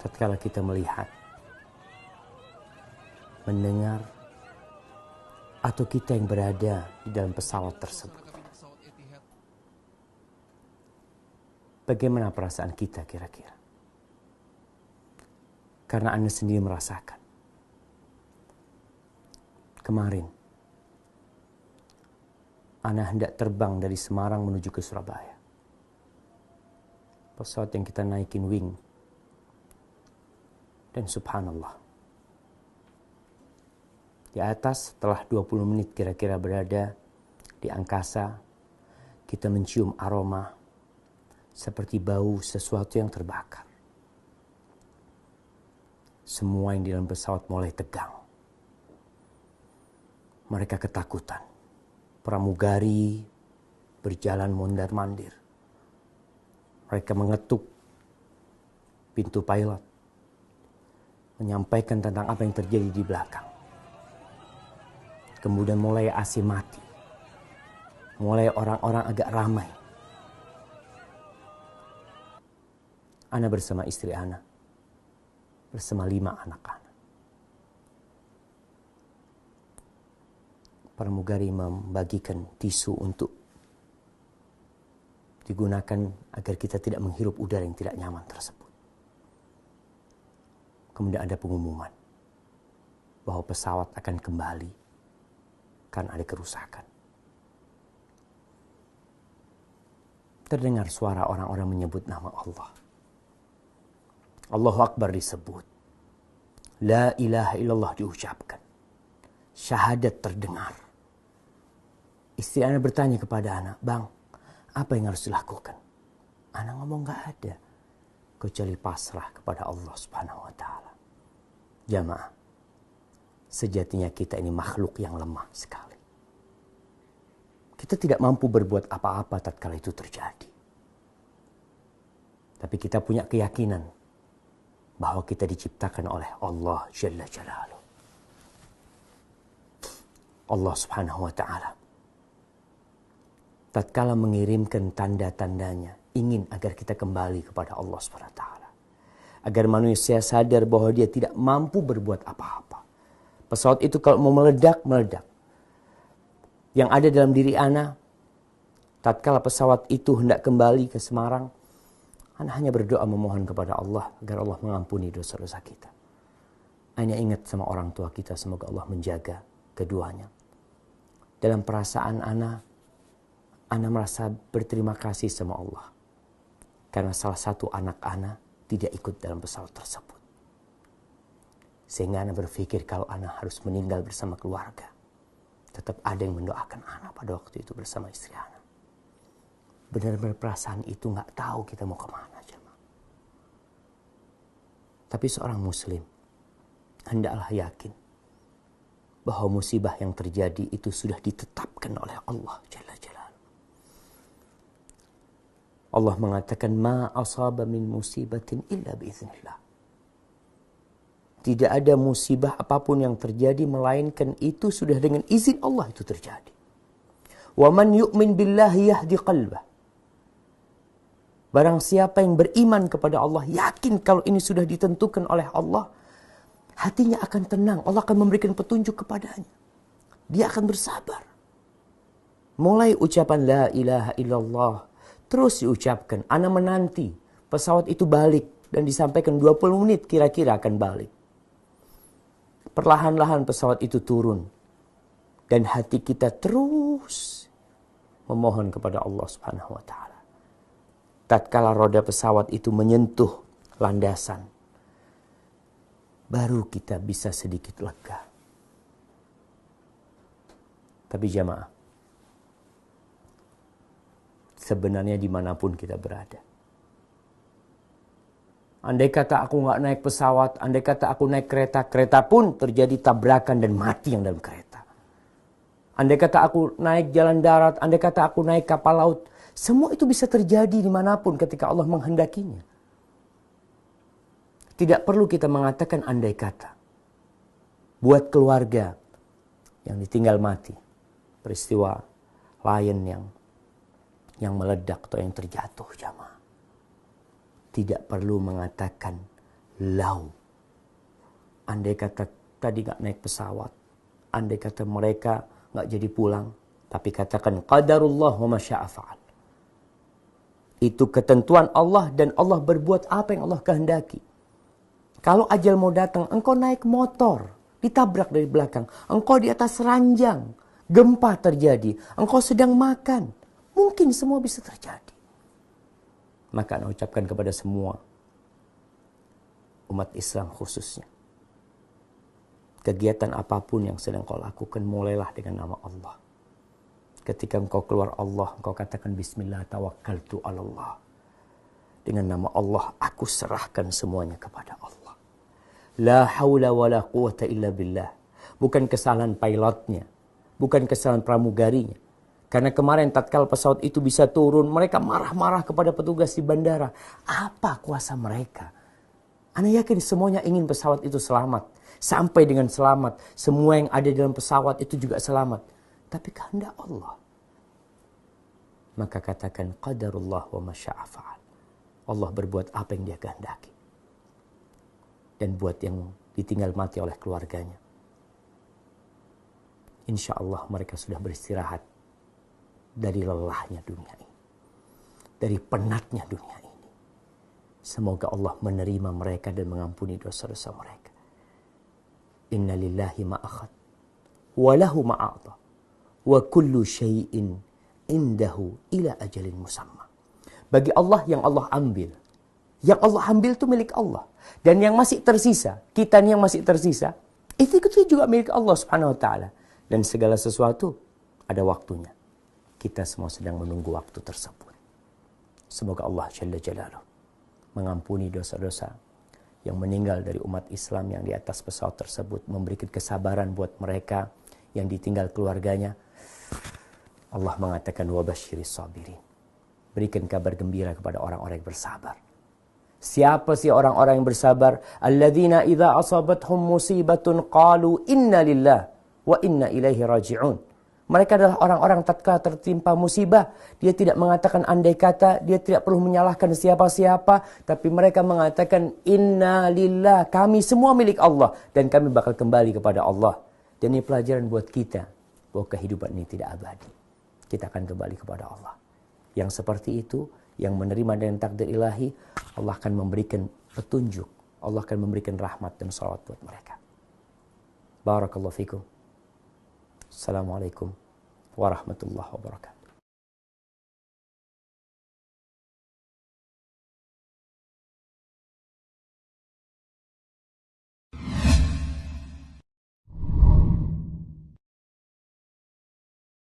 tatkala kita melihat, mendengar, atau kita yang berada di dalam pesawat tersebut. Bagaimana perasaan kita kira-kira? Karena Anda sendiri merasakan. Kemarin, Anda hendak terbang dari Semarang menuju ke Surabaya. Pesawat yang kita naikin wing. Dan subhanallah, di atas setelah 20 menit kira-kira berada di angkasa, kita mencium aroma seperti bau sesuatu yang terbakar. Semua yang di dalam pesawat mulai tegang. Mereka ketakutan. Pramugari berjalan mondar-mandir. Mereka mengetuk pintu pilot, menyampaikan tentang apa yang terjadi di belakang. Kemudian mulai AC mati. Mulai orang-orang agak ramai. Ana bersama istri Ana. Bersama 5 anak Ana. Pramugari membagikan tisu untuk digunakan agar kita tidak menghirup udara yang tidak nyaman tersebut. Kemudian ada pengumuman bahwa pesawat akan kembali karena ada kerusakan. Terdengar suara orang-orang menyebut nama Allah. Allahu Akbar disebut. La ilaha illallah diucapkan. Syahadat terdengar. Istri Ana bertanya kepada Ana, "Bang, apa yang harus dilakukan?" Ana ngomong, "Gak ada. Kecuali pasrah kepada Allah Subhanahu wa Ta'ala." Jamaah, sejatinya kita ini makhluk yang lemah sekali. Kita tidak mampu berbuat apa-apa tatkala itu terjadi. Tapi kita punya keyakinan bahwa kita diciptakan oleh Allah Jalla Jalaluh. Allah Subhanahu wa Ta'ala tatkala mengirimkan tanda-tandanya, ingin agar kita kembali kepada Allah Subhanahu wa Ta'ala. Agar manusia sadar bahwa dia tidak mampu berbuat apa-apa. Pesawat itu kalau mau meledak, meledak. Yang ada dalam diri Ana, tatkala pesawat itu hendak kembali ke Semarang, Ana hanya berdoa memohon kepada Allah agar Allah mengampuni dosa-dosa kita. Hanya ingat sama orang tua kita, semoga Allah menjaga keduanya. Dalam perasaan Ana merasa berterima kasih sama Allah. Karena salah satu anak Ana tidak ikut dalam pesawat tersebut. Sehingga Ana berpikir kalau Ana harus meninggal bersama keluarga, tetap ada yang mendoakan Ana pada waktu itu bersama istri Ana. Benar-benar perasaan itu gak tahu kita mau kemana. Jemaah. Tapi seorang muslim hendaklah yakin bahwa musibah yang terjadi itu sudah ditetapkan oleh Allah Jalla Jalaluh. Allah mengatakan, "Ma asaba min musibatin illa biiznillah." Tidak ada musibah apapun yang terjadi melainkan itu sudah dengan izin Allah itu terjadi. Wa man yu'min billahi yahdi qalbah. Barang siapa yang beriman kepada Allah, yakin kalau ini sudah ditentukan oleh Allah, hatinya akan tenang. Allah akan memberikan petunjuk kepadanya. Dia akan bersabar. Mulai ucapan la ilaha illallah terus diucapkan. Ana menanti pesawat itu balik dan disampaikan 20 menit kira-kira akan balik. Perlahan-lahan pesawat itu turun. Dan hati kita terus memohon kepada Allah Subhanahu wa Ta'ala. Tatkala roda pesawat itu menyentuh landasan, baru kita bisa sedikit lega. Tapi jamaah, sebenarnya dimanapun kita berada, andai kata aku gak naik pesawat, andai kata aku naik kereta, kereta pun terjadi tabrakan dan mati yang dalam kereta. Andai kata aku naik jalan darat, andai kata aku naik kapal laut, semua itu bisa terjadi dimanapun ketika Allah menghendakinya. Tidak perlu kita mengatakan andai kata. Buat keluarga yang ditinggal mati, peristiwa Lion yang meledak atau yang terjatuh, jamaah, tidak perlu mengatakan lau. Andai kata tadi gak naik pesawat, andai kata mereka gak jadi pulang, tapi katakan qadarullah wa ma syaa fa'al. Itu ketentuan Allah dan Allah berbuat apa yang Allah kehendaki. Kalau ajal mau datang, engkau naik motor, ditabrak dari belakang, engkau di atas ranjang, gempa terjadi, engkau sedang makan, mungkin semua bisa terjadi. Maka Anda ucapkan kepada semua umat Islam khususnya, kegiatan apapun yang sedang kau lakukan, mulailah dengan nama Allah. Ketika engkau keluar Allah, engkau katakan bismillah tawakkaltu 'ala Allah. Dengan nama Allah, aku serahkan semuanya kepada Allah. La haula wa la quwata illa billah. Bukan kesalahan pilotnya, bukan kesalahan pramugarinya. Karena kemarin tatkala pesawat itu bisa turun, mereka marah-marah kepada petugas di bandara. Apa kuasa mereka? Ana yakin semuanya ingin pesawat itu selamat. Sampai dengan selamat. Semua yang ada dalam pesawat itu juga selamat. Tapi kehendak Allah. Maka katakan qadarullah wa ma syaa fa'al. Allah berbuat apa yang dia kehendaki. Dan buat yang ditinggal mati oleh keluarganya, insya Allah mereka sudah beristirahat dari lelahnya dunia ini, dari penatnya dunia ini. Semoga Allah menerima mereka dan mengampuni dosa-dosa mereka. Inna lillahi ma akhad wa lahu ma a'ta wa kullu syai'in indahu ila ajalin musamma. Bagi Allah yang Allah ambil. Yang Allah ambil itu milik Allah. Dan yang masih tersisa, kita nih yang masih tersisa, itu juga milik Allah Subhanahu wa taala. Dan segala sesuatu ada waktunya. Kita semua sedang menunggu waktu tersebut. Semoga Allah Jalla Jalaluh mengampuni dosa-dosa yang meninggal dari umat Islam yang di atas pesawat tersebut, memberikan kesabaran buat mereka yang ditinggal keluarganya. Allah mengatakan wabasyiris sabirin. Berikan kabar gembira kepada orang-orang yang bersabar. Siapa sih orang-orang yang bersabar? Alladzina idza asabathum musibatun qalu inna lillah wa inna ilaihi raji'un. Mereka adalah orang-orang tatkala tertimpa musibah, dia tidak mengatakan andai kata, dia tidak perlu menyalahkan siapa-siapa, tapi mereka mengatakan inna lillah, kami semua milik Allah dan kami bakal kembali kepada Allah. Dan ini pelajaran buat kita bahwa kehidupan ini tidak abadi. Kita akan kembali kepada Allah. Yang seperti itu, yang menerima dengan takdir ilahi, Allah akan memberikan petunjuk, Allah akan memberikan rahmat dan salawat buat mereka. Barakallahu fikum. Assalamualaikum warahmatullahi wabarakatuh.